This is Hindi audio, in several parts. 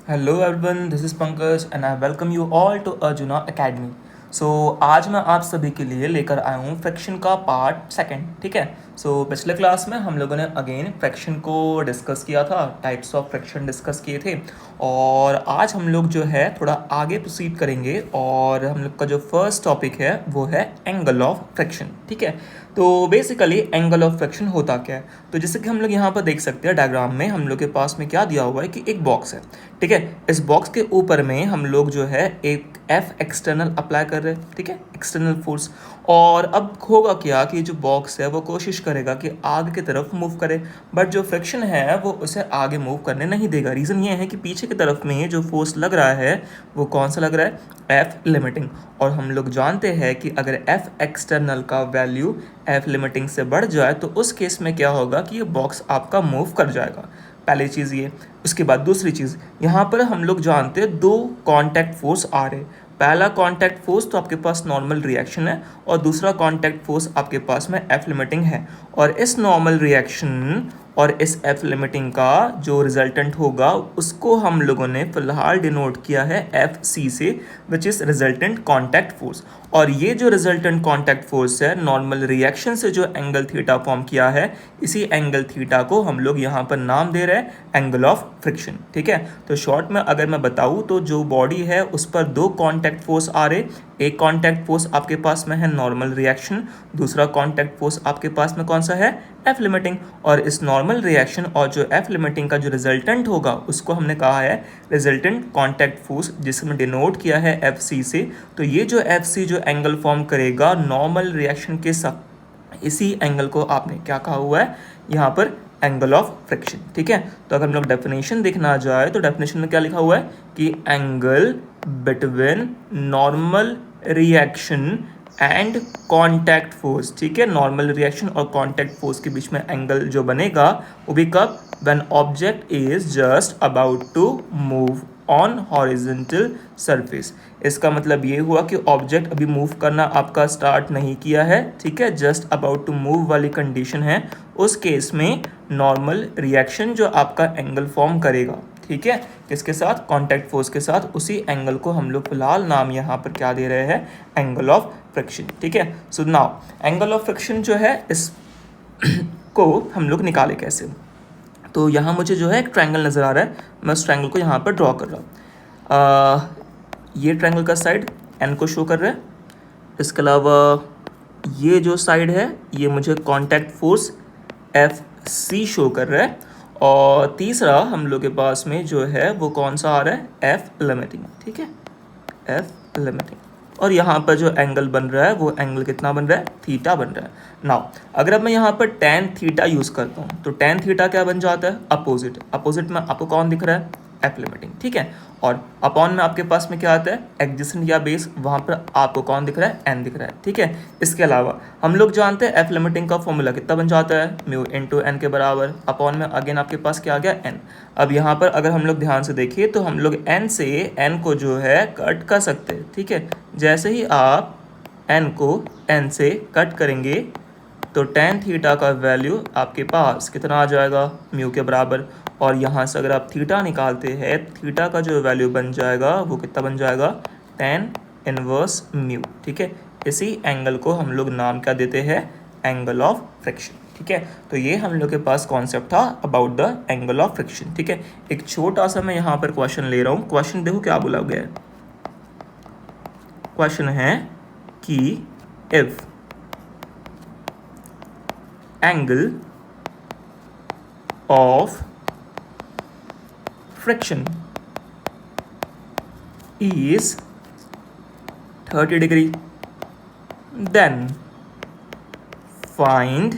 Hello everyone, this is Pankaj and I welcome you all to Arjuna academy. आज मैं आप सभी के लिए लेकर आया हूँ फ्रैक्शन का पार्ट सेकंड। ठीक है। पिछले क्लास में हम लोगों ने अगेन फ्रैक्शन को डिस्कस किया था, टाइप्स ऑफ फ्रैक्शन डिस्कस किए थे। और आज हम लोग जो है थोड़ा आगे प्रोसीड करेंगे और हम लोग का जो फर्स्ट टॉपिक है वो है एंगल ऑफ फ्रैक्शन। ठीक है। तो बेसिकली एंगल ऑफ फ्रैक्शन होता क्या है, तो जैसे कि हम लोग यहाँ पर देख सकते हैं डायग्राम में हम लोग के पास में क्या दिया हुआ है कि एक बॉक्स है। ठीक है। इस बॉक्स के ऊपर में हम लोग जो है एक एफ एक्सटर्नल अप्लाई कर रहे हैं। ठीक है, एक्सटर्नल फोर्स। और अब होगा क्या कि जो बॉक्स है वो कोशिश करेगा कि आगे की तरफ मूव करे, बट जो फ्रिक्शन है वो उसे आगे मूव करने नहीं देगा। रीज़न ये है कि पीछे की तरफ में जो फोर्स लग रहा है वो कौन सा लग रहा है, एफ लिमिटिंग। और हम लोग जानते हैं कि अगर एफ एक्सटर्नल का वैल्यू एफ लिमिटिंग से बढ़ जाए तो उस केस में क्या होगा कि ये बॉक्स आपका मूव कर जाएगा। पहली चीज़ ये। उसके बाद दूसरी चीज़, यहाँ पर हम लोग जानते हैं दो कॉन्टैक्ट फोर्स आ रहे। पहला कॉन्टैक्ट फोर्स तो आपके पास नॉर्मल रिएक्शन है और दूसरा कॉन्टैक्ट फोर्स आपके पास में एफ लिमिटिंग है। और इस नॉर्मल रिएक्शन और इस एफ लिमिटिंग का जो रिजल्टेंट होगा उसको हम लोगों ने फिलहाल डिनोट किया है एफ सी से, which is resultant contact force. और ये जो रिजल्टेंट कॉन्टैक्ट फोर्स है नॉर्मल रिएक्शन से जो एंगल थीटा फॉर्म किया है, इसी एंगल थीटा को हम लोग यहाँ पर नाम दे रहे हैं एंगल ऑफ फ्रिक्शन। ठीक है। तो शॉर्ट में अगर मैं बताऊँ तो जो बॉडी है उस पर दो कॉन्टैक्ट फोर्स आ रहे। एक कॉन्टैक्ट फोर्स आपके पास में है नॉर्मल रिएक्शन, दूसरा कॉन्टैक्ट फोर्स आपके पास में कौन सा है, एफ लिमिटिंग। और इस नॉर्मल रिएक्शन और जो एफ लिमिटिंग का जो रिजल्टेंट होगा उसको हमने कहा है रिजल्टेंट कॉन्टैक्ट फोर्स, जिसमें डिनोट किया है एफ सी से। तो ये जो एफ सी जो एंगल फॉर्म करेगा नॉर्मल रिएक्शन के साथ, इसी एंगल को आपने क्या कहा हुआ है यहाँ पर, एंगल ऑफ फ्रिक्शन। ठीक है। तो अगर हम लोग डेफिनेशन देखना जाए तो डेफिनेशन में क्या लिखा हुआ है कि angle between normal reaction and contact force. ठीक है, नॉर्मल रिएक्शन और कॉन्टैक्ट फोर्स के बीच में एंगल जो बनेगा वो भी कब, when object is just about to move on horizontal surface. इसका मतलब ये हुआ कि ऑब्जेक्ट अभी मूव करना आपका स्टार्ट नहीं किया है। ठीक है, जस्ट अबाउट टू मूव वाली कंडीशन है। उस केस में नॉर्मल रिएक्शन जो आपका एंगल फॉर्म करेगा, ठीक है, किसके साथ, कॉन्टैक्ट फोर्स के साथ, उसी एंगल को हम लोग फिलहाल नाम यहाँ पर क्या दे रहे हैं, एंगल ऑफ फ्रिक्शन। ठीक है। So now angle of friction जो है इस को हम लोग निकाले कैसे। तो यहाँ मुझे जो है एक ट्रायंगल नज़र आ रहा है, मैं उस ट्रायंगल को यहाँ पर ड्रॉ कर रहा हूँ। ये ट्रायंगल का साइड एन को शो कर रहा है। इसके अलावा ये जो साइड है ये मुझे contact force F C show कर रहा है। और तीसरा हम लोग के पास में जो है वो कौन सा आ रहा है, एफ लिमिटिंग। ठीक है, एफ लिमिटिंग। और यहाँ पर जो एंगल बन रहा है वो एंगल कितना बन रहा है, थीटा बन रहा है। नाउ अगर अब मैं यहाँ पर टेन थीटा यूज़ करता हूँ तो टेन थीटा क्या बन जाता है, अपोजिट। अपोजिट में आपको कौन दिख रहा है, एफ लिमिटिंग। ठीक है। और अपॉन में आपके पास में क्या आता है, एडजेसेंट या बेस, वहाँ पर आपको कौन दिख रहा है, एन दिख रहा है। ठीक है। इसके अलावा हम लोग जानते हैं एफ लिमिटिंग का फॉर्मूला कितना बन जाता है, म्यू इनटू एन के बराबर। अपॉन में अगेन आपके पास क्या आ गया, एन। अब यहाँ पर अगर हम लोग ध्यान से देखिए तो हम लोग एन से एन को जो है कट कर सकते हैं। ठीक है। जैसे ही आप एन को एन से कट करेंगे तो टेन थीटा का वैल्यू आपके पास कितना आ जाएगा, म्यू के बराबर। और यहाँ से अगर आप थीटा निकालते हैं, थीटा का जो वैल्यू बन जाएगा वो कितना बन जाएगा, टेन इनवर्स म्यू। ठीक है। इसी एंगल को हम लोग नाम क्या देते हैं, एंगल ऑफ फ्रिक्शन। ठीक है। तो ये हम लोग के पास कॉन्सेप्ट था about the angle of friction. ठीक है। एक छोटा सा मैं यहाँ पर क्वेश्चन ले रहा हूँ। क्वेश्चन देखो क्या बोला गया है। क्वेश्चन है कि if angle of friction is 30 degree, then find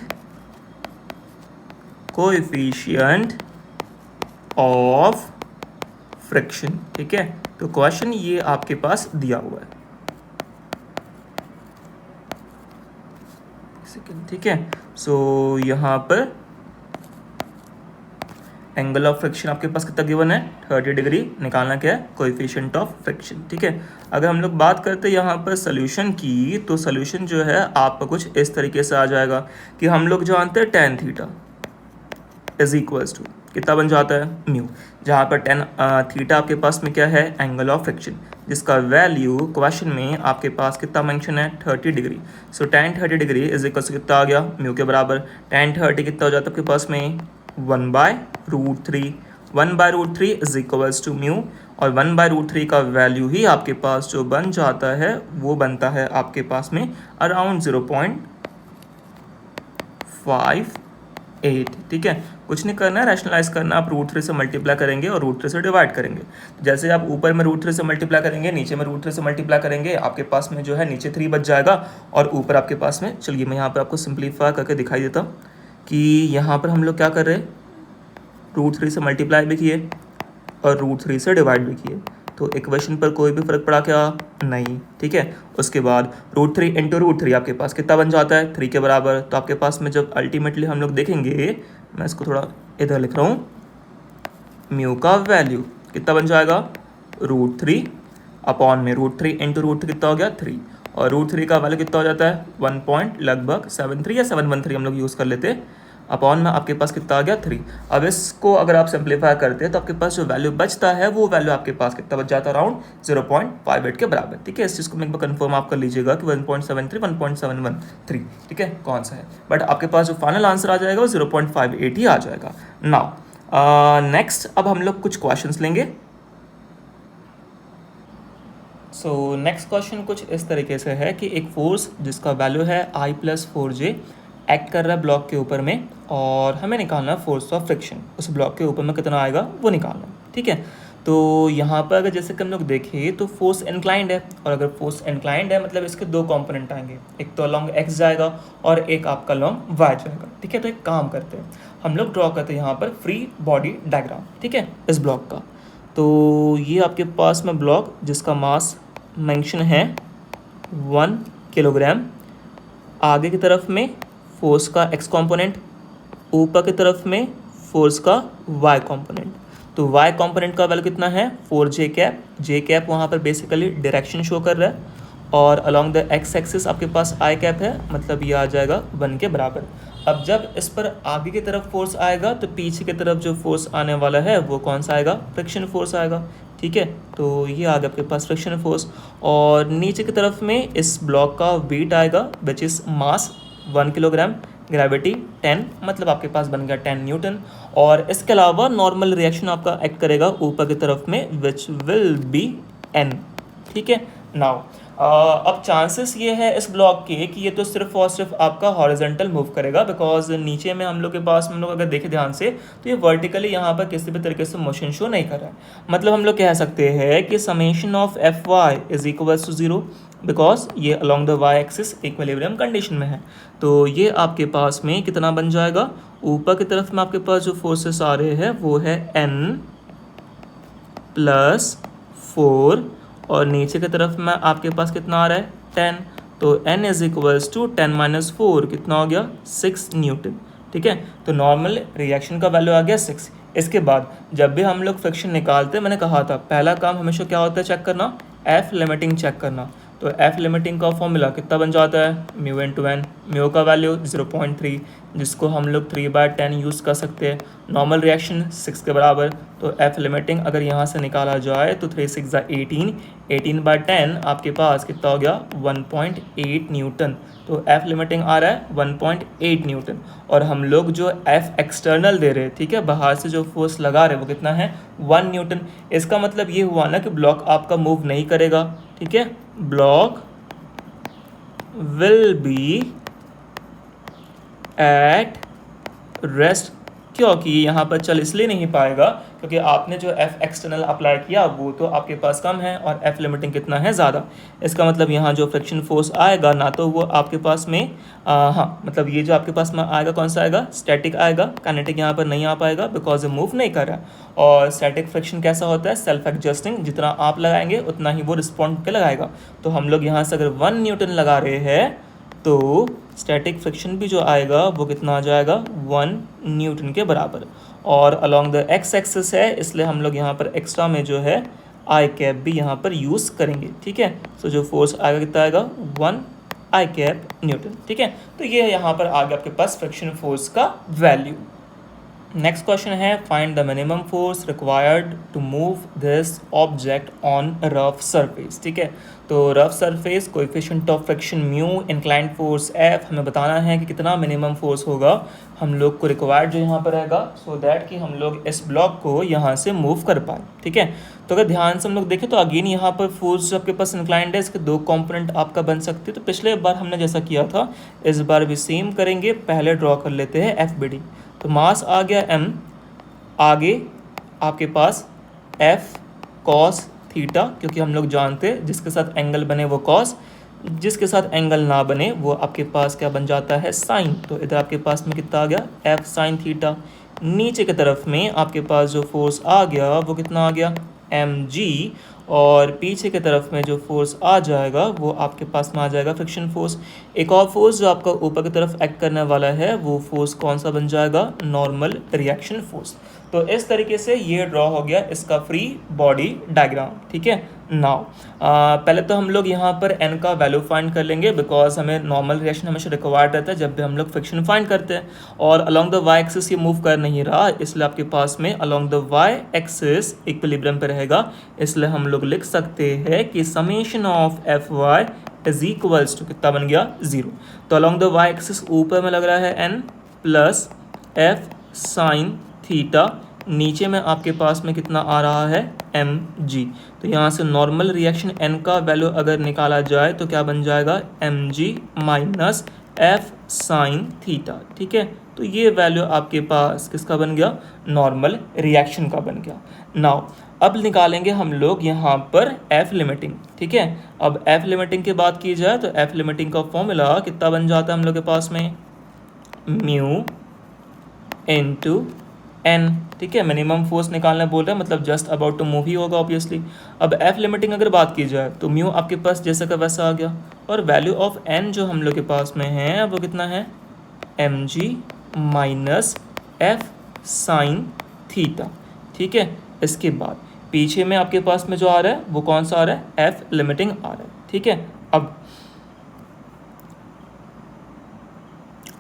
coefficient of friction। ठीक है। तो क्वेश्चन ये आपके पास दिया हुआ है। सेकंड। ठीक है। सो यहाँ पर एंगल ऑफ फ्रिक्शन आपके पास कितना गिवन है, 30 डिग्री। निकालना क्या है, कोएफिशिएंट ऑफ फ्रिक्शन। ठीक है। अगर हम लोग बात करते हैं यहाँ पर सोल्यूशन की, तो सोल्यूशन जो है आपका कुछ इस तरीके से आ जाएगा कि हम लोग जानते हैं tan theta is equals to, कितना बन जाता है म्यू, जहाँ पर टेन थीटा आपके पास में क्या है एंगल ऑफ फ्रिक्शन, जिसका वैल्यू क्वेश्चन में आपके पास कितना मेंशन है 30 degree. So tan 30 degree is equal to कितना आ गया म्यू के बराबर। tan 30 कितना हो जाता है आपके पास में 1/√3, 1/√3 इज इक्वल्स टू म्यू, और 1/√3 का वैल्यू ही आपके पास जो बन जाता है वो बनता है आपके पास में अराउंड 0.58। ठीक है, कुछ नहीं करना है, रैशनलाइज करना, आप √3 से मल्टीप्लाई करेंगे और √3 से डिवाइड करेंगे। जैसे आप ऊपर में √3 से मल्टीप्लाई करेंगे, नीचे में √3 से मल्टीप्लाई करेंगे, आपके पास में जो है नीचे 3 बच जाएगा और ऊपर आपके पास में, चलिए मैं यहाँ पर आपको सिंप्लीफाई करके दिखाई देता हूँ कि यहाँ पर हम लोग क्या कर रहे हैं, √3 से मल्टीप्लाई भी किए और √3 से डिवाइड भी किए, तो इक्वेशन पर कोई भी फर्क पड़ा क्या, नहीं। ठीक है, उसके बाद √3 इंटू √3 आपके पास कितना बन जाता है 3 के बराबर। तो आपके पास में जब अल्टीमेटली हम लोग देखेंगे, मैं इसको थोड़ा इधर लिख रहा हूँ, म्यू का वैल्यू कितना बन जाएगा √3 अपॉन में √3 इंटू √3 कितना हो गया 3, और √3 का वैल्यू कितना हो जाता है 1.73 या 713 हम लोग यूज़ कर लेते हैं, अपॉन में आपके पास कितना आ गया 3। अब इसको अगर आप सिंप्लीफाई करते हैं तो आपके पास जो वैल्यू बचता है वो वैल्यू आपके पास कितना बच जाता है अराउंड 0.58 के बराबर। ठीक है, इस चीज़ को मैं एक बार कन्फर्म आप कर लीजिएगा कि 1.73 1.713 ठीक है कौन सा है, बट आपके पास जो फाइनल आंसर आ जाएगा वो 0.58 ही आ जाएगा। नाउ नेक्स्ट अब हम लोग कुछ क्वेश्चंस लेंगे। सो नेक्स्ट क्वेश्चन कुछ इस तरीके से है कि एक फोर्स जिसका वैल्यू है I+4J एक्ट कर रहा है ब्लॉक के ऊपर में, और हमें निकालना फोर्स ऑफ फ्रिक्शन उस ब्लॉक के ऊपर में कितना आएगा वो निकालना। ठीक है, तो यहाँ पर अगर जैसे कि हम लोग देखें तो फोर्स इंक्लाइंड है, और अगर फोर्स इंक्लाइंड है मतलब इसके दो कंपोनेंट आएंगे, एक तो अलॉन्ग एक्स जाएगा और एक आपका अलॉन्ग वाई जाएगा। ठीक है, तो एक काम करते हैं, हम लोग ड्रॉ करते हैं यहाँ पर फ्री बॉडी डायग्राम। ठीक है, इस ब्लॉक का, तो ये आपके पास में ब्लॉक जिसका मास मेंशन है 1 किलोग्राम, आगे की तरफ में फोर्स का x कंपोनेंट, ऊपर की तरफ में फोर्स का y कंपोनेंट। तो y कंपोनेंट का वैल्यू कितना है 4j कैप, j कैप वहाँ पर बेसिकली डायरेक्शन शो कर रहा है, और अलॉन्ग द x एक्सिस आपके पास i कैप है, मतलब ये आ जाएगा 1 के बराबर। अब जब इस पर आगे की तरफ फोर्स आएगा तो पीछे की तरफ जो फोर्स आने वाला है वो कौन सा आएगा, फ्रिक्शन फोर्स आएगा। ठीक है, तो ये आ गया आपके पास फ्रिक्शन फोर्स, और नीचे की तरफ में इस ब्लॉक का वेट आएगा which is mass 1 kilogram, gravity 10, मतलब आपके पास बन गया 10 न्यूटन, और इसके अलावा नॉर्मल रिएक्शन आपका एक्ट करेगा ऊपर की तरफ में विच विल बी n। ठीक है, नाउ अब चांसेस ये है इस ब्लॉक के कि ये तो सिर्फ और सिर्फ आपका हॉरिजॉन्टल मूव करेगा, बिकॉज नीचे में हम लोग के पास हम लोग अगर देखें ध्यान से तो ये वर्टिकली यहाँ पर किसी भी तरीके से मोशन शो नहीं कर रहा है। मतलब हम लोग कह सकते हैं कि summation of Fy is equals to 0, because ये along the Y axis equilibrium condition में है। तो ये आपके पास में कितना बन जाएगा, ऊपर की तरफ में आपके पास जो फोर्सेस आ रहे हैं वो है n+4, और नीचे की तरफ में आपके पास कितना आ रहा है 10, तो n इज इक्वल्स टू 10-4 कितना हो गया 6 न्यूटन। ठीक है, तो नॉर्मल रिएक्शन का वैल्यू आ गया 6। इसके बाद जब भी हम लोग फ्रिक्शन निकालते हैं, मैंने कहा था पहला काम हमेशा क्या होता है चेक करना, एफ लिमिटिंग चेक करना। तो एफ लिमिटिंग का फॉर्मूला कितना बन जाता है म्यू इंटू एन, म्यू का वैल्यू 0.3, जिसको हम लोग 3/10 यूज़ कर सकते हैं, नॉर्मल रिएक्शन 6 के बराबर। तो एफ लिमिटिंग अगर यहाँ से निकाला जाए तो 3 6 18, 18/10 आपके पास कितना हो गया 1.8 न्यूटन। तो एफ लिमिटिंग आ रहा है 1.8 न्यूटन, और हम लोग जो एफ एक्सटर्नल दे रहे हैं, ठीक है, बाहर से जो फोर्स लगा रहे हैं वो कितना है 1 न्यूटन। इसका मतलब ये हुआ ना कि ब्लॉक आपका मूव नहीं करेगा। ठीक है, block will be at rest, क्योंकि यहाँ पर चल इसलिए नहीं पाएगा क्योंकि आपने जो एफ एक्सटर्नल अप्लाई किया वो तो आपके पास कम है और एफ लिमिटिंग कितना है ज़्यादा। इसका मतलब यहाँ जो फ्रिक्शन फोर्स आएगा ना तो वो आपके पास में हाँ मतलब ये जो आपके पास में आएगा कौन सा आएगा, स्टैटिक आएगा, काइनेटिक यहाँ पर नहीं आ पाएगा बिकॉज ये मूव नहीं कर रहा। और स्टैटिक फ्रिक्शन कैसा होता है, सेल्फ एडजस्टिंग, जितना आप लगाएंगे उतना ही वो रिस्पॉन्ड के लगाएगा। तो हम लोग यहाँ से अगर 1 न्यूटन लगा रहे हैं तो स्टैटिक फ्रिक्शन भी जो आएगा वो कितना आ जाएगा 1 न्यूटन के बराबर। और अलॉन्ग द एक्स एक्सिस है इसलिए हम लोग यहाँ पर एक्स्ट्रा में जो है आई कैप भी यहाँ पर यूज़ करेंगे। ठीक है, तो जो फोर्स आएगा कितना आएगा 1 आई कैप न्यूटन। ठीक है, तो ये यहाँ पर आ गया आपके पास फ्रिक्शन फोर्स का वैल्यू। नेक्स्ट क्वेश्चन है find the minimum force required to move this object on rough surface. ठीक है, तो rough surface coefficient of friction mu, inclined force F, हमें बताना है कि कितना मिनिमम फोर्स होगा हम लोग को रिक्वायर्ड जो यहाँ पर रहेगा सो दैट कि हम लोग इस ब्लॉक को यहाँ से मूव कर पाए। ठीक है, तो अगर ध्यान से हम लोग देखें तो अगेन यहाँ पर फोर्स जो आपके पास इंक्लाइंड है इसके दो कंपोनेंट आपका बन सकते हैं। तो पिछले बार हमने जैसा किया था इस बार भी सेम करेंगे, पहले ड्रॉ कर लेते हैं एफ बी डी। तो मास आ गया m, आगे आपके पास f cos थीटा, क्योंकि हम लोग जानते हैं जिसके साथ एंगल बने वो cos, जिसके साथ एंगल ना बने वो आपके पास क्या बन जाता है साइन। तो इधर आपके पास में कितना आ गया f साइन थीटा। नीचे की तरफ में आपके पास जो फोर्स आ गया वो कितना आ गया mg, और पीछे की तरफ में जो फोर्स आ जाएगा वो आपके पास में आ जाएगा फ्रिक्शन फोर्स। एक और फोर्स जो आपका ऊपर की तरफ एक्ट करने वाला है वो फोर्स कौन सा बन जाएगा नॉर्मल रिएक्शन फोर्स। तो इस तरीके से ये ड्रॉ हो गया इसका फ्री बॉडी डायग्राम। ठीक है, नाउ पहले तो हम लोग यहाँ पर n का वैल्यू फाइंड कर लेंगे बिकॉज हमें नॉर्मल रिएक्शन हमेशा रिक्वायर्ड रहता है जब भी हम लोग फ्रिक्शन फाइंड करते हैं, और अलॉन्ग द y एक्सिस ये मूव कर नहीं रहा इसलिए आपके पास में along the y axis equilibrium पे रहेगा। इसलिए हम लोग लिख सकते हैं कि summation of F Y is equals to कितना बन गया 0। तो अलॉन्ग द y एक्सिस ऊपर में लग रहा है n plus F sine theta, नीचे में आपके पास में कितना आ रहा है mg। तो यहाँ से नॉर्मल रिएक्शन n का वैल्यू अगर निकाला जाए तो क्या बन जाएगा mg minus f sine theta. ठीक है, तो ये वैल्यू आपके पास किसका बन गया नॉर्मल रिएक्शन का बन गया। नाउ अब निकालेंगे हम लोग यहाँ पर f लिमिटिंग। ठीक है, अब f लिमिटिंग की बात की जाए तो f लिमिटिंग का फॉर्मूला कितना बन जाता है हम लोग के पास में म्यू इनटू n। ठीक है, मिनिमम फोर्स निकालना बोल रहा है मतलब जस्ट अबाउट टू मूव ही होगा ऑब्वियसली। अब f लिमिटिंग अगर बात की जाए तो म्यू आपके पास जैसा का वैसा आ गया, और वैल्यू ऑफ n जो हम लोग के पास में है वो कितना है mg minus f sine theta. ठीक है, इसके बाद पीछे में आपके पास में जो आ रहा है वो कौन सा आ रहा है f लिमिटिंग आ रहा है। ठीक है, अब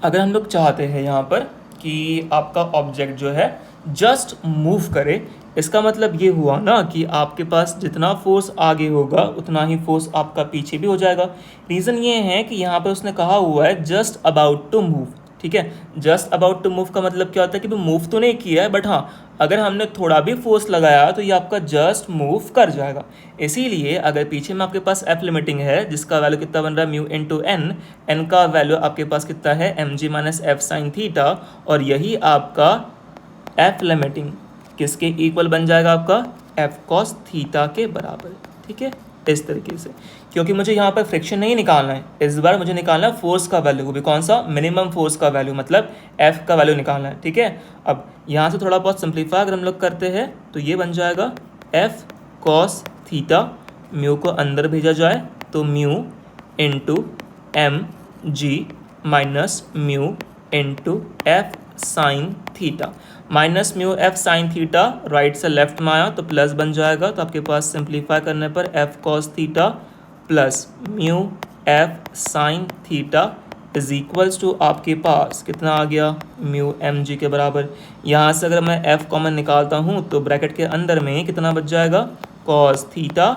अगर हम लोग चाहते हैं यहाँ पर कि आपका ऑब्जेक्ट जो है जस्ट मूव करे, इसका मतलब ये हुआ ना कि आपके पास जितना फोर्स आगे होगा उतना ही फोर्स आपका पीछे भी हो जाएगा। रीज़न ये है कि यहाँ पे उसने कहा हुआ है जस्ट अबाउट टू मूव। ठीक है, जस्ट अबाउट टू मूव का मतलब क्या होता है कि भी मूव तो नहीं किया है बट हाँ अगर हमने थोड़ा भी फोर्स लगाया तो ये आपका जस्ट मूव कर जाएगा। इसीलिए अगर पीछे में आपके पास एफ लिमिटिंग है जिसका वैल्यू कितना बन रहा है म्यू इनटू एन, एन का वैल्यू आपके पास कितना है M G minus F sine theta, और यही आपका एफ लिमिटिंग किसके इक्वल बन जाएगा आपका एफ कॉस थीटा के बराबर। ठीक है, इस तरीके से, क्योंकि मुझे यहाँ पर फ्रिक्शन नहीं निकालना है, इस बार मुझे निकालना है फोर्स का वैल्यू, भी कौन सा मिनिमम फोर्स का वैल्यू मतलब एफ का वैल्यू निकालना है। ठीक है, अब यहाँ से थोड़ा बहुत सिंप्लीफाई अगर हम लोग करते हैं तो ये बन जाएगा एफ कॉस थीटा, म्यू को अंदर भेजा जाए तो mu into M G minus mu into F sine theta, minus mu F sine theta right से लेफ्ट में आया तो प्लस बन जाएगा। तो आपके पास सिंप्लीफाई करने पर F cos theta plus mu F sine theta is equals to आपके पास कितना आ गया म्यू एम जी के बराबर। यहाँ से अगर मैं एफ कॉमन निकालता हूँ तो ब्रैकेट के अंदर में कितना बच जाएगा cos theta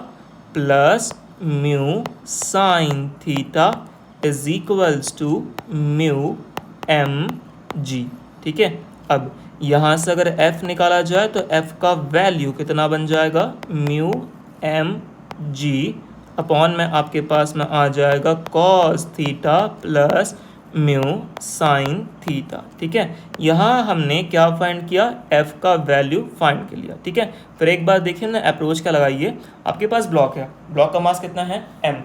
plus mu sine theta is equals to mu M G. ठीक है, अब यहाँ से अगर f निकाला जाए तो f का वैल्यू कितना बन जाएगा म्यू एम जी अपॉन में आपके पास में आ जाएगा cos theta plus mu sine theta. ठीक है, यहाँ हमने क्या फाइंड किया f का वैल्यू फाइंड कर लिया। ठीक है, फिर एक बार देखिए ना अप्रोच क्या लगाइए, आपके पास ब्लॉक है, ब्लॉक का मास कितना है m,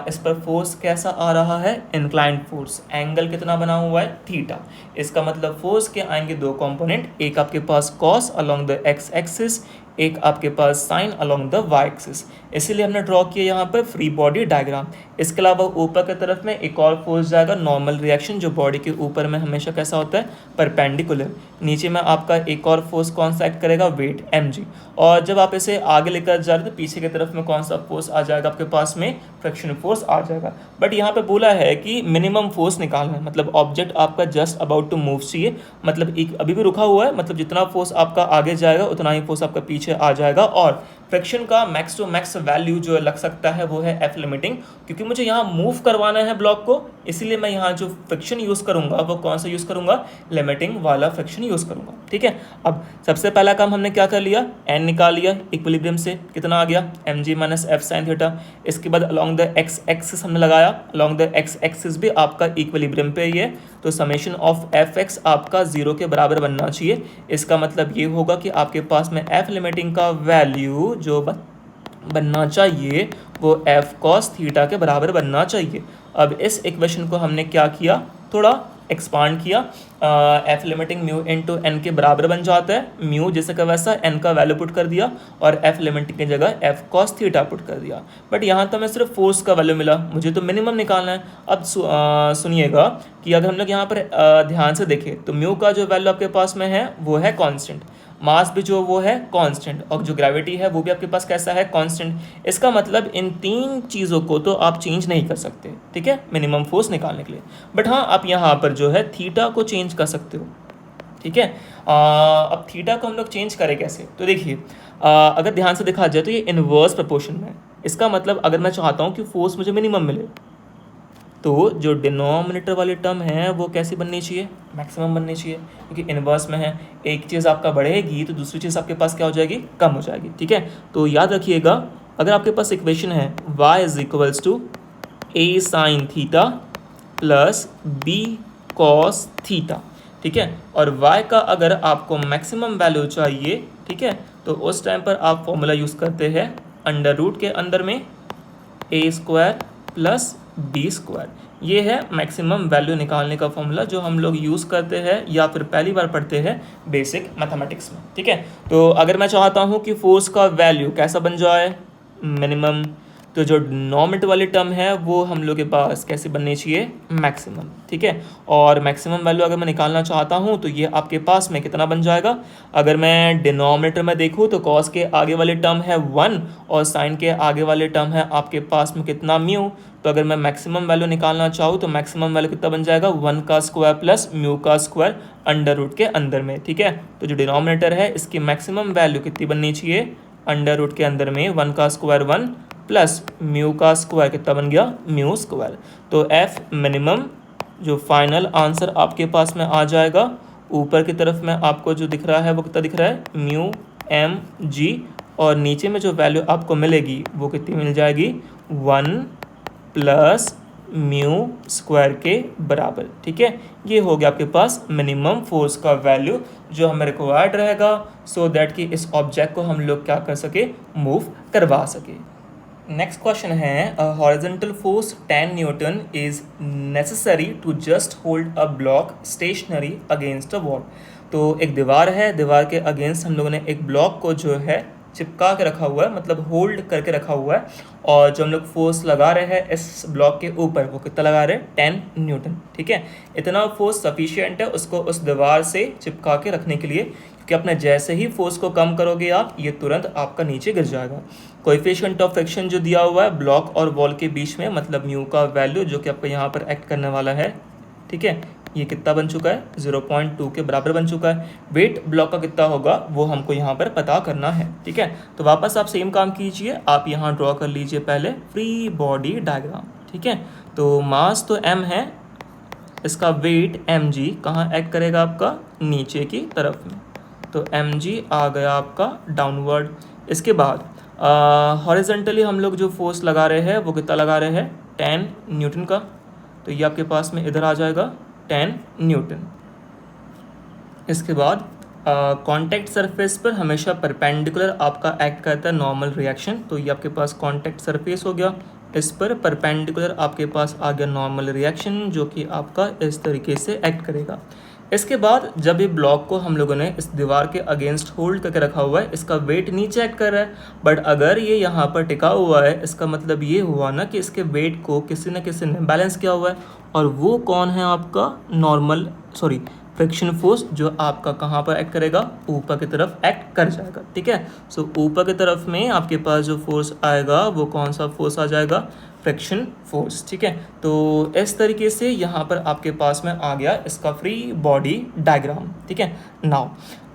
इस पर फोर्स कैसा आ रहा है इंक्लाइंड फोर्स, एंगल कितना बना हुआ है थीटा। इसका मतलब फोर्स के आएंगे दो कंपोनेंट, एक आपके पास cos along the X axis, एक आपके पास sine along the Y axis. इसीलिए हमने ड्रॉ किया यहाँ पर फ्री बॉडी डायग्राम। इसके अलावा ऊपर की तरफ में एक और फोर्स जाएगा नॉर्मल रिएक्शन, जो बॉडी के ऊपर में हमेशा कैसा होता है, परपेंडिकुलर। नीचे में आपका एक और फोर्स कौन सा एक्ट करेगा, वेट mg। और जब आप इसे आगे लेकर जा रहे हो तो पीछे की तरफ में कौन सा फोर्स आ जाएगा आपके पास में, फ्रिक्शन फोर्स आ जाएगा। बट यहाँ पे बोला है कि मिनिमम फोर्स निकालना है, मतलब ऑब्जेक्ट आपका जस्ट अबाउट टू मूव चाहिए, मतलब एक अभी भी रुका हुआ है, मतलब जितना फोर्स आपका आगे जाएगा उतना ही फोर्स आपका पीछे आ जाएगा। और फ्रिक्शन का मैक्स टू मैक्स वैल्यू जो लग सकता है वो है एफ लिमिटिंग, क्योंकि मुझे यहाँ मूव करवाना है ब्लॉक को, इसीलिए मैं यहाँ जो फ्रिक्शन यूज़ करूँगा वो कौन सा यूज़ करूँगा, लिमिटिंग वाला फ्रिक्शन यूज़ करूँगा। ठीक है, अब सबसे पहला काम हमने क्या कर लिया, एन निकाल लिया इक्विलिब्रियम से, कितना आ गया mg minus F sine theta. इसके बाद अलॉन्ग द एक्स एक्सिस हमने लगाया, अलॉन्ग द एक्स एक्सिस भी आपका इक्विलिब्रियम पे ही है, तो समेशन ऑफ एफ एक्स आपका 0 के बराबर बनना चाहिए। इसका मतलब ये होगा कि आपके पास में एफ लिमिटिंग का वैल्यू जो बनना चाहिए वो एफ कॉस थीटा के बराबर बनना चाहिए। अब इस इक्वेशन को हमने क्या किया, थोड़ा एक्सपांड किया, F limiting mu into N के बराबर बन जाता है, म्यू जैसे का वैसा एन का वैल्यू पुट कर दिया और एफ लिमिटिंग की जगह एफ कॉस थीटा पुट कर दिया। बट यहाँ तो हमें सिर्फ फोर्स का वैल्यू मिला, मुझे तो मिनिमम निकालना है। अब सुनिएगा कि अगर हम लोग यहाँ पर ध्यान से देखें तो म्यू का जो वैल्यू आपके पास में है वो है कॉन्स्टेंट, मास भी जो वो है कांस्टेंट, और जो ग्रेविटी है वो भी आपके पास कैसा है, कांस्टेंट। इसका मतलब इन तीन चीज़ों को तो आप चेंज नहीं कर सकते, ठीक है, मिनिमम फोर्स निकालने के लिए। बट हाँ, आप यहाँ पर जो है थीटा को चेंज कर सकते हो, ठीक है। अब थीटा को हम लोग चेंज करें कैसे, तो देखिए अगर ध्यान से देखा जाए तो ये इनवर्स प्रोपोर्शन में है। इसका मतलब अगर मैं चाहता हूँ कि फोर्स मुझे मिनिमम मिले तो जो डिनोमिनेटर वाली टर्म है वो कैसी बननी चाहिए, मैक्सिमम बननी चाहिए, क्योंकि इनवर्स में है, एक चीज़ आपका बढ़ेगी तो दूसरी चीज़ आपके पास क्या हो जाएगी, कम हो जाएगी। ठीक है, तो याद रखिएगा अगर आपके पास इक्वेशन है y is equals to a sine theta plus b cos theta, ठीक है, और y का अगर आपको मैक्सिमम वैल्यू चाहिए, ठीक है, तो उस टाइम पर आप फॉर्मूला यूज़ करते हैं अंडर रूट के अंदर में a square plus B square. ये है मैक्सिमम वैल्यू निकालने का फॉर्मूला जो हम लोग यूज़ करते हैं या फिर पहली बार पढ़ते हैं बेसिक मैथमेटिक्स में। ठीक है, तो अगर मैं चाहता हूँ कि फोर्स का वैल्यू कैसा बन जाए, मिनिमम, तो जो डिनोमिनेटर वाली टर्म है वो हम लोग के पास कैसे बननी चाहिए, मैक्सिमम। ठीक है, और मैक्सिमम वैल्यू अगर मैं निकालना चाहता हूँ तो ये आपके पास में कितना बन जाएगा, अगर मैं डिनोमिनेटर में देखूँ तो कॉस के आगे वाली टर्म है 1 और साइन के आगे वाली टर्म है आपके पास में कितना, म्यू। तो अगर मैं मैक्सिमम वैल्यू निकालना चाहूँ तो मैक्सिमम वैल्यू कितना बन जाएगा, 1 का स्क्वायर प्लस म्यू का स्क्वायर अंडर रूट के अंदर में। ठीक है, तो जो डिनोमिनेटर है इसकी मैक्सिमम वैल्यू कितनी बननी चाहिए, अंडर रूट के अंदर में 1 का स्क्वायर 1 प्लस म्यू का स्क्वायर कितना बन गया, म्यू स्क्वायर। तो एफ मिनिमम जो फाइनल आंसर आपके पास में आ जाएगा, ऊपर की तरफ में आपको जो दिख रहा है वो कितना दिख रहा है, म्यू एम जी, और नीचे में जो वैल्यू आपको मिलेगी वो कितनी मिल जाएगी, 1 प्लस म्यू स्क्वायर के बराबर। ठीक है, ये हो गया आपके पास मिनिमम फोर्स का वैल्यू जो हमें रिक्वायर्ड रहेगा सो दैट कि इस ऑब्जेक्ट को हम लोग क्या कर सके, मूव करवा सके। नेक्स्ट क्वेश्चन है, horizontal force 10 newton is necessary to just hold a block stationary against a wall. तो एक दीवार है, दीवार के अगेंस्ट हम लोगों ने एक ब्लॉक को जो है चिपका के रखा हुआ है, मतलब होल्ड करके रखा हुआ है, और जो हम लोग फोर्स लगा रहे हैं इस ब्लॉक के ऊपर वो कितना लगा रहे हैं, 10 न्यूटन। ठीक है, इतना फोर्स सफिशिएंट है उसको उस दीवार से चिपका के रखने के लिए, क्योंकि अपने जैसे ही फोर्स को कम करोगे आप, ये तुरंत आपका नीचे गिर जाएगा। कोएफिशिएंट ऑफ फ्रिक्शन जो दिया हुआ है ब्लॉक और वॉल के बीच में, मतलब म्यू का वैल्यू जो कि आपको यहाँ पर एक्ट करने वाला है, ठीक है, ये कितना बन चुका है, 0.2 के बराबर बन चुका है। वेट ब्लॉक का कितना होगा वो हमको यहाँ पर पता करना है। ठीक है, तो वापस आप सेम काम कीजिए, आप यहाँ ड्रॉ कर लीजिए पहले फ्री बॉडी डायग्राम। ठीक है, तो मास तो m है, इसका वेट mg कहाँ एक्ट करेगा आपका, नीचे की तरफ में, तो mg आ गया आपका डाउनवर्ड। इसके बाद हॉरिजॉन्टली हम लोग जो फोर्स लगा रहे हैं वो कितना लगा रहे हैं, 10 न्यूटन का, तो ये आपके पास में इधर आ जाएगा 10 न्यूटन। इसके बाद कॉन्टैक्ट सरफेस पर हमेशा परपेंडिकुलर आपका एक्ट करता है नॉर्मल रिएक्शन, तो ये आपके पास कॉन्टैक्ट सरफेस हो गया, इस पर परपेंडिकुलर आपके पास आ गया नॉर्मल रिएक्शन जो कि आपका इस तरीके से एक्ट करेगा। इसके बाद जब ये ब्लॉक को हम लोगों ने इस दीवार के अगेंस्ट होल्ड करके रखा हुआ है, इसका वेट नीचे एक्ट कर रहा है, बट अगर ये यहाँ पर टिका हुआ है, इसका मतलब ये हुआ ना कि इसके वेट को किसी न किसी ने बैलेंस किया हुआ है, और वो कौन है आपका नॉर्मल फ्रिक्शन फोर्स, जो आपका कहाँ पर एक्ट करेगा, ऊपर की तरफ एक्ट कर जाएगा। ठीक है, सो ऊपर की तरफ में आपके पास जो फोर्स आएगा वो कौन सा फोर्स आ जाएगा, फ्रिक्शन फोर्स। ठीक है, तो इस तरीके से यहाँ पर आपके पास में आ गया इसका फ्री बॉडी डायग्राम। ठीक है, नाउ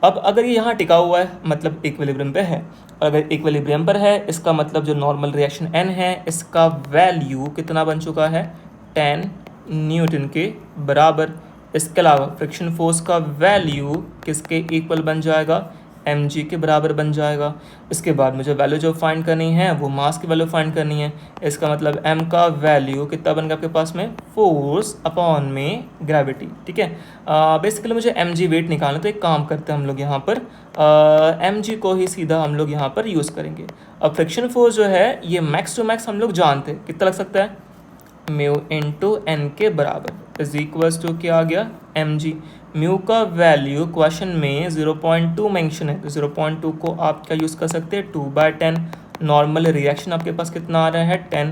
अब अगर ये यहाँ टिका हुआ है मतलब इक्विलिब्रियम पे है, और अगर इक्विलिब्रियम पर है इसका मतलब जो नॉर्मल रिएक्शन n है इसका वैल्यू कितना बन चुका है, 10 न्यूटन के बराबर। इसके अलावा फ्रिक्शन फोर्स का वैल्यू किसके इक्वल बन जाएगा, mg के बराबर बन जाएगा। इसके बाद मुझे वैल्यू जो फाइंड करनी है वो मास की वैल्यू फाइंड करनी है। इसका मतलब m का वैल्यू कितना बन गया आपके पास में, फोर्स अपॉन में ग्रेविटी। ठीक है, बेसिकली मुझे mg वेट निकालना, तो एक काम करते हैं हम लोग यहाँ पर mg को ही सीधा हम लोग यहाँ पर यूज़ करेंगे। अब फ्रिक्शन फोर्स जो है ये मैक्स टू मैक्स हम लोग जानते हैं कितना लग सकता है, म्यू इंटू एन के बराबर इज इक्वल्स टू क्या आ गया, mg। म्यू का वैल्यू क्वेश्चन में 0.2 मेंशन है, तो 0.2 को आप क्या यूज़ कर सकते हैं, 2/10। नॉर्मल रिएक्शन आपके पास कितना आ रहा है, 10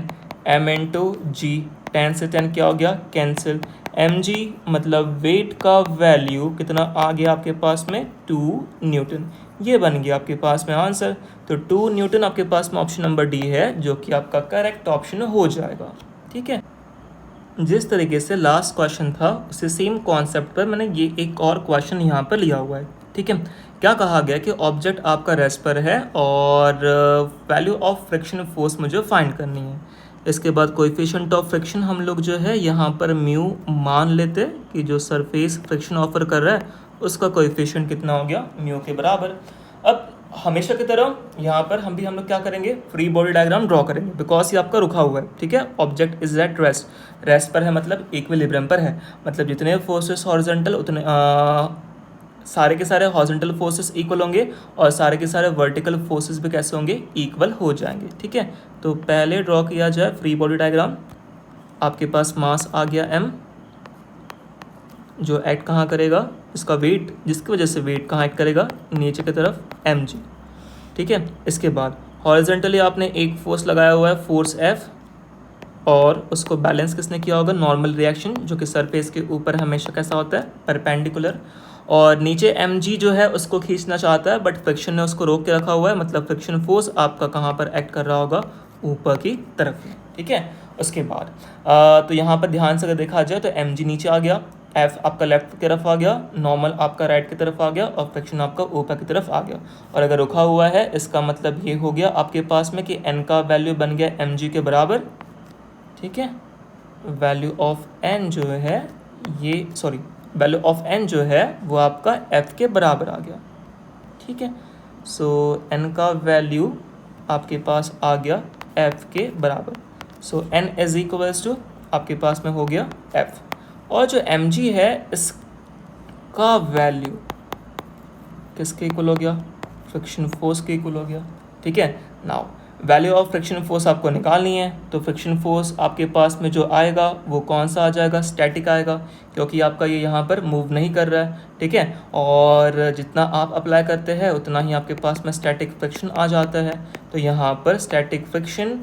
m इंटू जी, 10 से 10 क्या हो गया, कैंसिल। mg मतलब वेट का वैल्यू कितना आ गया आपके पास में, 2 न्यूटन। ये बन गया आपके पास में आंसर। तो 2 न्यूटन आपके पास में ऑप्शन नंबर डी है, जो कि आपका करेक्ट ऑप्शन हो जाएगा। ठीक है, जिस तरीके से लास्ट क्वेश्चन था उसे सेम कॉन्सेप्ट पर मैंने ये एक और क्वेश्चन यहाँ पर लिया हुआ है। ठीक है, क्या कहा गया कि ऑब्जेक्ट आपका रेस्ट पर है और वैल्यू ऑफ फ्रिक्शन फोर्स मुझे फाइंड करनी है। इसके बाद कोएफिशिएंट ऑफ फ्रिक्शन हम लोग जो है यहाँ पर म्यू मान लेते कि जो सरफेस फ्रिक्शन ऑफर कर रहा है उसका कोएफिशिएंट कितना हो गया, म्यू के बराबर। अब हमेशा की तरह यहाँ पर हम लोग क्या करेंगे, फ्री बॉडी डायग्राम ड्रॉ करेंगे, बिकॉज ये आपका रुका हुआ है। ठीक है, ऑब्जेक्ट इज एट रेस्ट पर है मतलब इक्विलिब्रियम पर है, मतलब जितने फोर्सेस हॉरिजॉन्टल उतने सारे के सारे हॉरिजॉन्टल फोर्सेस इक्वल होंगे और सारे के सारे वर्टिकल फोर्सेस भी कैसे होंगे, इक्वल हो जाएंगे। ठीक है, तो पहले ड्रॉ किया जाए फ्री बॉडी डायग्राम। आपके पास मास आ गया m, जो एक्ट कहाँ करेगा, इसका वेट, जिसकी वजह से वेट कहाँ एक्ट करेगा, नीचे की तरफ mg। ठीक है, इसके बाद हॉरिजॉन्टली आपने एक फोर्स लगाया हुआ है, फोर्स F, और उसको बैलेंस किसने किया होगा, नॉर्मल रिएक्शन, जो कि सरफेस के ऊपर हमेशा कैसा होता है, परपेंडिकुलर। और नीचे mg जो है उसको खींचना चाहता है, बट फ्रिक्शन ने उसको रोक के रखा हुआ है, मतलब फ्रिक्शन फोर्स आपका कहाँ पर एक्ट कर रहा होगा, ऊपर की तरफ। ठीक है, उसके बाद तो यहाँ पर ध्यान से अगर देखा जाए तो mg नीचे आ गया, F आपका लेफ्ट की तरफ आ गया, नॉर्मल आपका राइट की तरफ आ गया, और फ्रिक्शन आपका ऊपर की तरफ आ गया। और अगर रुका हुआ है इसका मतलब ये हो गया आपके पास में कि n का वैल्यू बन गया mg के बराबर। ठीक है, वैल्यू ऑफ n जो है वैल्यू ऑफ n जो है वो आपका f के बराबर आ गया। ठीक है, सो n का वैल्यू आपके पास आ गया f के बराबर। सो n इज इक्वल्स टू आपके पास में हो गया f, और जो mg है इसका वैल्यू किसके इक्वल हो गया, फ्रिक्शन फोर्स के इक्वल हो गया। ठीक है, now value of friction force आपको निकालनी है, तो फ्रिक्शन फोर्स आपके पास में जो आएगा वो कौन सा आ जाएगा, स्टैटिक आएगा, क्योंकि आपका ये यहाँ पर मूव नहीं कर रहा है। ठीक है, और जितना आप अप्लाई करते हैं उतना ही आपके पास में स्टैटिक फ्रिक्शन आ जाता है, तो यहाँ पर स्टैटिक फ्रिक्शन,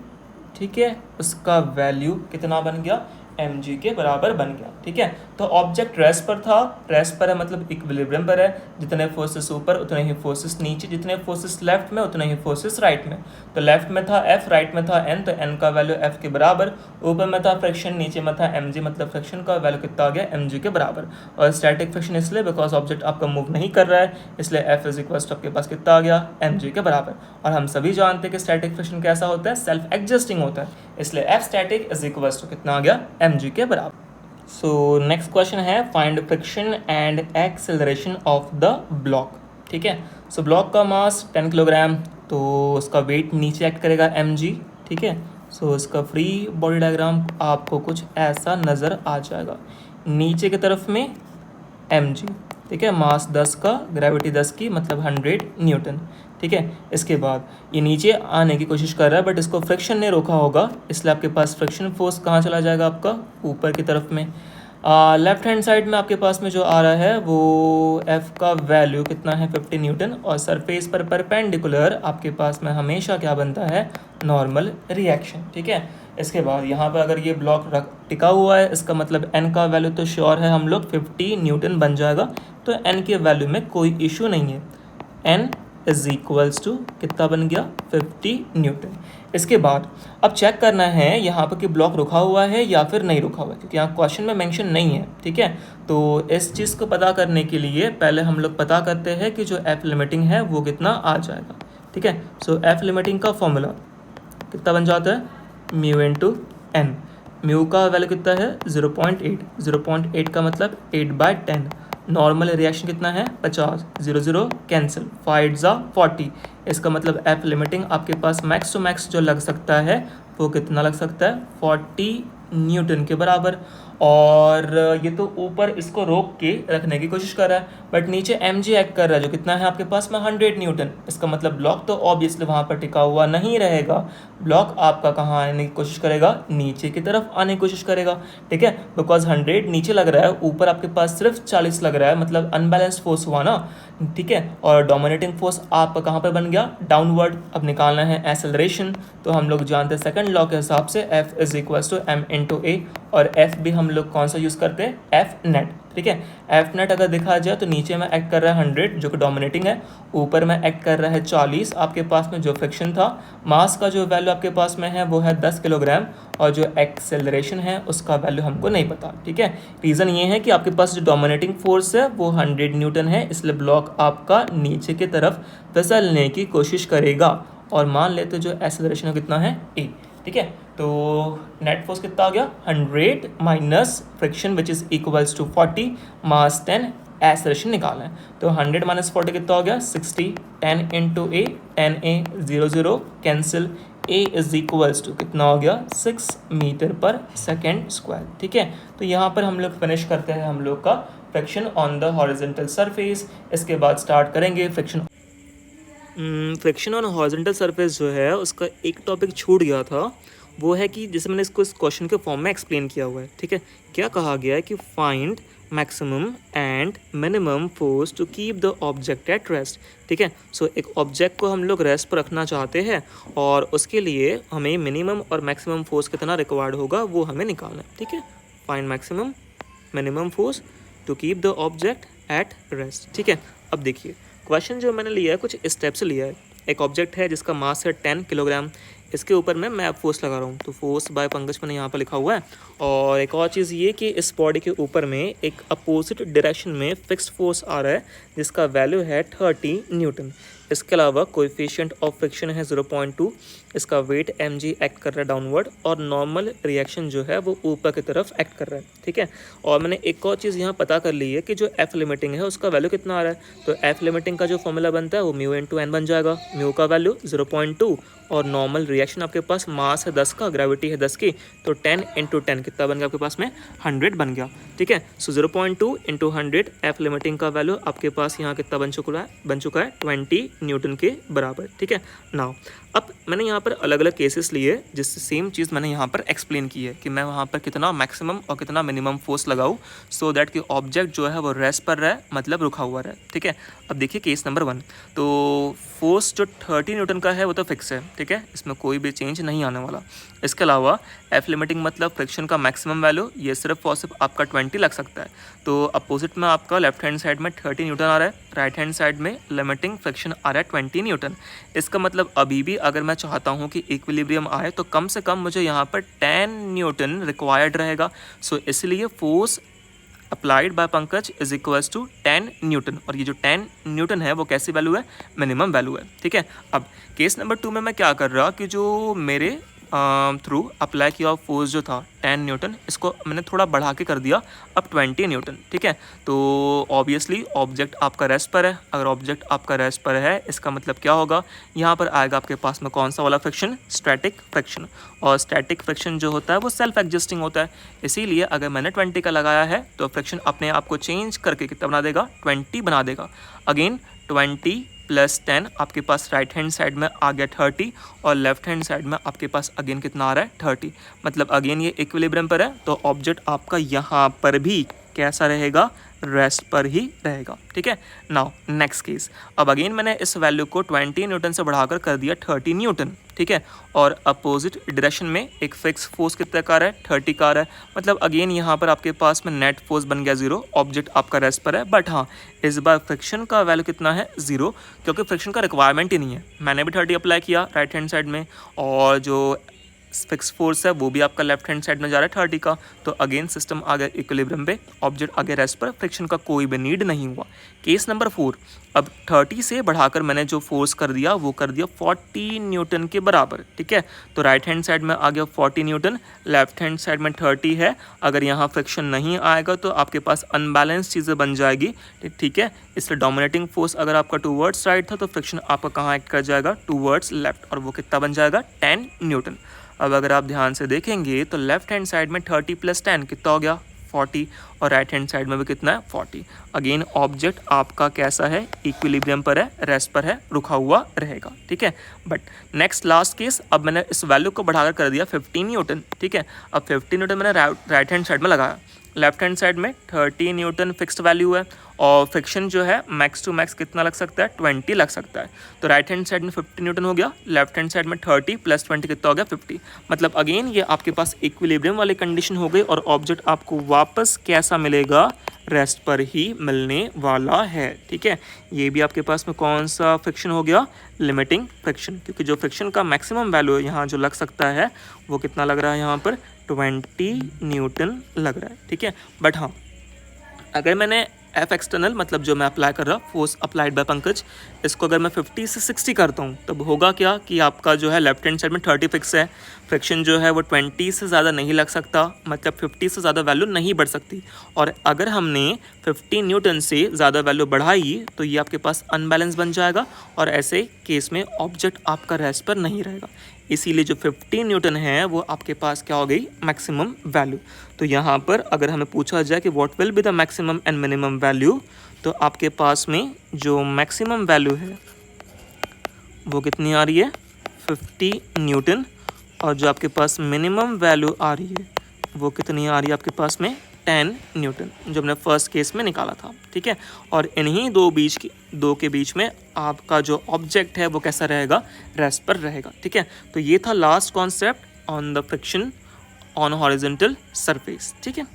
ठीक है, उसका वैल्यू कितना बन गया, mg के बराबर बन गया। ठीक है, तो ऑब्जेक्ट रेस्ट पर था, रेस्ट पर है मतलब इक्विलिब्रियम पर है, जितने फोर्सेस ऊपर उतने ही फोर्सेस नीचे, जितने फोर्सेस लेफ्ट में उतने ही फोर्सेस राइट में। तो लेफ्ट में था f, राइट में था n, तो n का वैल्यू f के बराबर, ऊपर में था फ्रिक्शन, नीचे में था mg, मतलब फ्रिक्शन का वैल्यू कितना आ गया, mg के बराबर। और स्टैटिक फ्रिक्शन इसलिए बिकॉज ऑब्जेक्ट आपका मूव नहीं कर रहा है, इसलिए f इज इक्वल टू आपके पास कितना आ गया, mg के बराबर। और हम सभी जानते हैं कि स्टैटिक फ्रिक्शन कैसा होता है, सेल्फ एडजस्टिंग होता है, इसलिए f static is equal to कितना आ गया, mg के बराबर। सो नेक्स्ट क्वेश्चन है, find friction and acceleration of the block. ठीक है, सो ब्लॉक का मास 10 किलोग्राम, तो उसका वेट नीचे एक्ट करेगा mg। ठीक है, सो इसका फ्री बॉडी डायग्राम आपको कुछ ऐसा नज़र आ जाएगा, नीचे की तरफ में mg। ठीक है, मास 10 का, ग्रेविटी 10 की, मतलब 100 न्यूटन। ठीक है, इसके बाद ये नीचे आने की कोशिश कर रहा है, बट इसको फ्रिक्शन ने रोका होगा, इसलिए आपके पास फ्रिक्शन फोर्स कहाँ चला जाएगा, आपका ऊपर की तरफ में। लेफ्ट हैंड साइड में आपके पास में जो आ रहा है वो एफ का वैल्यू कितना है 50 न्यूटन, और सरफेस पर परपेंडिकुलर आपके पास में हमेशा क्या बनता है, नॉर्मल रिएक्शन। ठीक है, इसके बाद यहाँ पर अगर ये ब्लॉक टिका हुआ है, इसका मतलब एन का वैल्यू तो श्योर है हम लोग 50 न्यूटन बन जाएगा, तो एन के वैल्यू में कोई इशू नहीं है। एन इज इक्वल्स टू कितना बन गया, 50 न्यूटन। इसके बाद अब चेक करना है यहाँ पर कि ब्लॉक रुका हुआ है या फिर नहीं रुका हुआ है, क्योंकि यहाँ क्वेश्चन में मेंशन नहीं है। ठीक है, तो इस चीज़ को पता करने के लिए पहले हम लोग पता करते हैं कि जो एफ लिमिटिंग है वो कितना आ जाएगा। ठीक है, सो एफ लिमिटिंग का फॉर्मूला कितना बन जाता है, म्यू इंटू एन। म्यू का वैल्यू कितना है 0.8, 0.8 का मतलब 8/10। नॉर्मल रिएक्शन कितना है 50, 0 0 कैंसिल, 5 ज़ा 40। इसका मतलब एफ लिमिटिंग आपके पास मैक्स टू मैक्स जो लग सकता है वो कितना लग सकता है, 40 न्यूटन के बराबर। और ये तो ऊपर इसको रोक के रखने की कोशिश कर रहा है, बट नीचे एम जी एक्ट कर रहा है जो कितना है आपके पास में 100 न्यूटन। इसका मतलब ब्लॉक तो ऑब्वियसली वहाँ पर टिका हुआ नहीं रहेगा, ब्लॉक आपका कहाँ आने की कोशिश करेगा, नीचे की तरफ आने की कोशिश करेगा। ठीक है, बिकॉज 100 नीचे लग रहा है, ऊपर आपके पास सिर्फ 40 लग रहा है, मतलब अनबैलेंस्ड फोर्स हुआ ना। ठीक है, और डोमिनेटिंग फोर्स आपका कहाँ पर बन गया, डाउनवर्ड। अब निकालना है एक्सेलरेशन, तो हम लोग जानते हैं सेकंड लॉ के हिसाब से F is equals to M into A, और F भी हम लोग कौन सा यूज़ करते हैं, F नेट। ठीक है, F नेट अगर देखा जाए तो नीचे में एक्ट कर रहा है 100 जो कि डोमिनेटिंग है, ऊपर में एक्ट कर रहा है 40 आपके पास में जो फ्रिक्शन था। मास का जो वैल्यू आपके पास में है वो है 10 किलोग्राम, और जो एक्सेलरेशन है उसका वैल्यू हमको नहीं पता। ठीक है, रीज़न ये है कि आपके पास जो डोमिनेटिंग फोर्स है वो 100 न्यूटन है, इसलिए ब्लॉक आपका नीचे की तरफ फिसलने की कोशिश करेगा। और मान लेते जो एक्सेलरेशन कितना है ए। ठीक है, तो नेट फोर्स कितना आ गया 100 minus friction which is equals to 40, mass 10, acceleration निकालना है। तो 100 माइनस 40 कितना हो गया 60, 10 into A, 10 A 0 0 cancel, A is equals to कितना हो गया 6 मीटर पर सेकेंड स्क्वायर। ठीक है, तो यहाँ पर हम लोग फिनिश करते हैं हम लोग का friction on the horizontal surface. इसके बाद स्टार्ट करेंगे फ्रिक्शन ऑन हॉरिजॉन्टल सरफेस। जो है उसका एक टॉपिक छूट गया था, वो है कि जैसे मैंने इसको इस क्वेश्चन के फॉर्म में एक्सप्लेन किया हुआ है। ठीक है, क्या कहा गया है कि find maximum and minimum force to keep the object at rest. ठीक है, सो एक ऑब्जेक्ट को हम लोग रेस्ट पर रखना चाहते हैं, और उसके लिए हमें मिनिमम और मैक्सिमम फोर्स कितना रिक्वायर्ड होगा वो हमें निकालना है। ठीक है, find maximum minimum force to keep the object at rest. ठीक है, अब देखिए क्वेश्चन जो मैंने लिया है कुछ स्टेप्स लिया है। एक ऑब्जेक्ट है जिसका मास है 10 किलोग्राम, इसके ऊपर मैं फोर्स लगा रहा हूँ, तो फोर्स बाय पंकज मैंने यहाँ पर लिखा हुआ है। और एक और चीज़ ये कि इस बॉडी के ऊपर में एक अपोजिट डायरेक्शन में फिक्स्ड फोर्स आ रहा है जिसका वैल्यू है 30 न्यूटन। इसके अलावा कोएफिशिएंट ऑफ फ्रिक्शन है 0.2, इसका वेट mg एक्ट कर रहा है डाउनवर्ड, और नॉर्मल रिएक्शन जो है वो ऊपर की तरफ एक्ट कर रहा है। ठीक है, और मैंने एक और चीज़ यहाँ पता कर ली है कि जो एफ लिमिटिंग है उसका वैल्यू कितना आ रहा है, तो एफ लिमिटिंग का जो फॉर्मूला बनता है वो म्यू इंटू एन बन जाएगा। म्यू का वैल्यू 0.2, और नॉर्मल रिएक्शन आपके पास मास है 10 का, ग्रेविटी है 10 की, तो 10 इंटू 10 कितना बन गया आपके पास में 100 बन गया। ठीक है, सो 0.2 इंटू 100 एफ लिमिटिंग का वैल्यू आपके पास यहाँ कितना बन चुका है 20 न्यूटन के बराबर। ठीक है, नाउ अब मैंने यहाँ पर अलग अलग केसेस लिए जिससे सेम चीज़ मैंने यहाँ पर एक्सप्लेन की है कि मैं वहाँ पर कितना मैक्सिमम और कितना मिनिमम फोर्स लगाऊँ, सो दैट कि ऑब्जेक्ट जो है वो रेस्ट पर रहे, मतलब रुका हुआ रहे। ठीक है, अब देखिए केस नंबर 1, तो फोर्स जो 30 न्यूटन का है वो तो फिक्स है। ठीक है, इसमें कोई भी चेंज नहीं आने वाला। इसके अलावा एफ लिमिटिंग मतलब फ्रिक्शन का मैक्सिमम वैल्यू ये सिर्फ और सिर्फ आपका 20 लग सकता है। तो अपोजिट में आपका लेफ्ट हैंड साइड में 30 न्यूटन आ रहा है, राइट हैंड साइड में लिमिटिंग फ्रिक्शन आ रहा है 20 न्यूटन। इसका मतलब अभी भी अगर मैं चाहता हूँ कि इक्विलिब्रियम आए तो कम से कम मुझे यहाँ पर 10 न्यूटन रिक्वायर्ड रहेगा। सो इसलिए force applied by Pankaj is equals to 10 newton, और ये जो 10 न्यूटन है वो कैसी वैल्यू है, मिनिमम वैल्यू है। ठीक है, अब केस नंबर 2 में मैं क्या कर रहा कि जो मेरे थ्रू अप्लाई किया फोर्स जो था 10 न्यूटन, इसको मैंने थोड़ा बढ़ा के कर दिया अब 20 न्यूटन। ठीक है, तो ऑब्वियसली ऑब्जेक्ट आपका रेस्ट पर है। अगर ऑब्जेक्ट आपका रेस्ट पर है इसका मतलब क्या होगा, यहाँ पर आएगा आपके पास में कौन सा वाला फ्रिक्शन, स्टैटिक फ्रिक्शन। और स्टैटिक फ्रिक्शन जो होता है वो सेल्फ एडजस्टिंग होता है, इसीलिए अगर मैंने 20 का लगाया है तो फ्रिक्शन अपने आप को चेंज करके कितना बना देगा, 20 बना देगा। अगेन 20 प्लस 10 आपके पास राइट हैंड साइड में आ गया 30 और लेफ्ट हैंड साइड में आपके पास अगेन कितना आ रहा है 30। मतलब अगेन ये इक्विलिब्रियम पर है, तो ऑब्जेक्ट आपका यहाँ पर भी कैसा रहेगा, रेस्ट पर ही रहेगा। ठीक है, नाउ नेक्स्ट केस। अब अगेन मैंने इस वैल्यू को 20 न्यूटन से बढ़ाकर कर दिया 30 न्यूटन। ठीक है, और अपोजिट डायरेक्शन में एक फिक्स फोर्स कितने का आ रहा है, 30 का आ रहा है। मतलब अगेन यहाँ पर आपके पास में नेट फोर्स बन गया 0, ऑब्जेक्ट आपका रेस्ट पर है। बट हाँ, इस बार फ्रिक्शन का वैल्यू कितना है 0, क्योंकि फ्रिक्शन का रिक्वायरमेंट ही नहीं है। मैंने भी 30 अप्लाई किया राइट हैंड साइड में, और जो फिक्स फोर्स है वो भी आपका लेफ्ट हैंड साइड में जा रहा है 30 का, तो अगेन सिस्टम आ गया इक्विलिब्रियम पे, ऑब्जेक्ट आगे रेस्ट पर, फ्रिक्शन का कोई भी नीड नहीं हुआ। केस नंबर 4, अब 30 से बढ़ाकर मैंने जो फोर्स कर दिया वो कर दिया 40 न्यूटन के बराबर। ठीक है, तो राइट हैंड साइड में आ गया 40 न्यूटन, लेफ्ट हैंड साइड में 30 है। अगर यहाँ फ्रिक्शन नहीं आएगा तो आपके पास अनबैलेंस चीज़ें बन जाएगी। ठीक है, इसलिए डोमिनेटिंग फोर्स अगर आपका टूवर्ड्स राइट था तो फ्रिक्शन आपका कहाँ एक्ट कर जाएगा, टूवर्ड्स लेफ्ट, और वो कितना बन जाएगा 10 न्यूटन। अब अगर आप ध्यान से देखेंगे तो लेफ्ट हैंड साइड में 30 + 10 कितना हो गया 40, और राइट हैंड साइड में भी कितना है 40। अगेन ऑब्जेक्ट आपका कैसा है, इक्विलिब्रियम पर है, रेस्ट पर है, रुका हुआ रहेगा। ठीक है, बट नेक्स्ट लास्ट केस, अब मैंने इस वैल्यू को बढ़ाकर कर दिया 15 न्यूटन। ठीक है, अब 15 न्यूटन मैंने राइट हैंड साइड में लगाया, लेफ्ट हैंड साइड में 30 न्यूटन फिक्स्ड वैल्यू है, और फ्रिक्शन जो है मैक्स टू मैक्स कितना लग सकता है, 20 लग सकता है। तो राइट हैंड साइड में 50 न्यूटन हो गया, लेफ्ट हैंड साइड में 30 + 20 कितना हो गया 50। मतलब अगेन ये आपके पास इक्विलिब्रियम वाली कंडीशन हो गई, और ऑब्जेक्ट आपको वापस कैसा मिलेगा, रेस्ट पर ही मिलने वाला है। ठीक है, ये भी आपके पास में कौन सा फ्रिक्शन हो गया, लिमिटिंग फ्रिक्शन, क्योंकि जो फ्रिक्शन का मैक्सिमम वैल्यू यहाँ जो लग सकता है वो कितना लग रहा है, यहाँ पर 20 न्यूटन लग रहा है। ठीक है, बट हाँ, अगर मैंने एफ एक्सटर्नल, मतलब जो मैं अप्लाई कर रहा हूँ, फोर्स अप्लाइड बाय पंकज, इसको अगर मैं 50 से 60 करता हूँ तब होगा क्या कि आपका जो है लेफ्ट हैंड साइड में 30 फिक्स है, फ्रिक्शन जो है वो 20 से ज़्यादा नहीं लग सकता, मतलब 50 से ज़्यादा वैल्यू नहीं बढ़ सकती। और अगर हमने 50 न्यूटन से ज़्यादा वैल्यू बढ़ाई तो ये आपके पास अनबैलेंस बन जाएगा, और ऐसे केस में ऑब्जेक्ट आपका रेस्ट पर नहीं रहेगा। इसीलिए जो 15 न्यूटन है वो आपके पास क्या हो गई, मैक्सिमम वैल्यू। तो यहाँ पर अगर हमें पूछा जाए कि what will be the maximum and minimum value, तो आपके पास में जो मैक्सिमम वैल्यू है वो कितनी आ रही है 50 न्यूटन, और जो आपके पास मिनिमम वैल्यू आ रही है वो कितनी आ रही है आपके पास में 10 न्यूटन, जो हमने फर्स्ट केस में निकाला था। ठीक है, और इन्हीं दो के बीच में आपका जो ऑब्जेक्ट है वो कैसा रहेगा, रेस्ट पर रहेगा। ठीक है, तो ये था last concept on the friction on horizontal surface. ठीक है।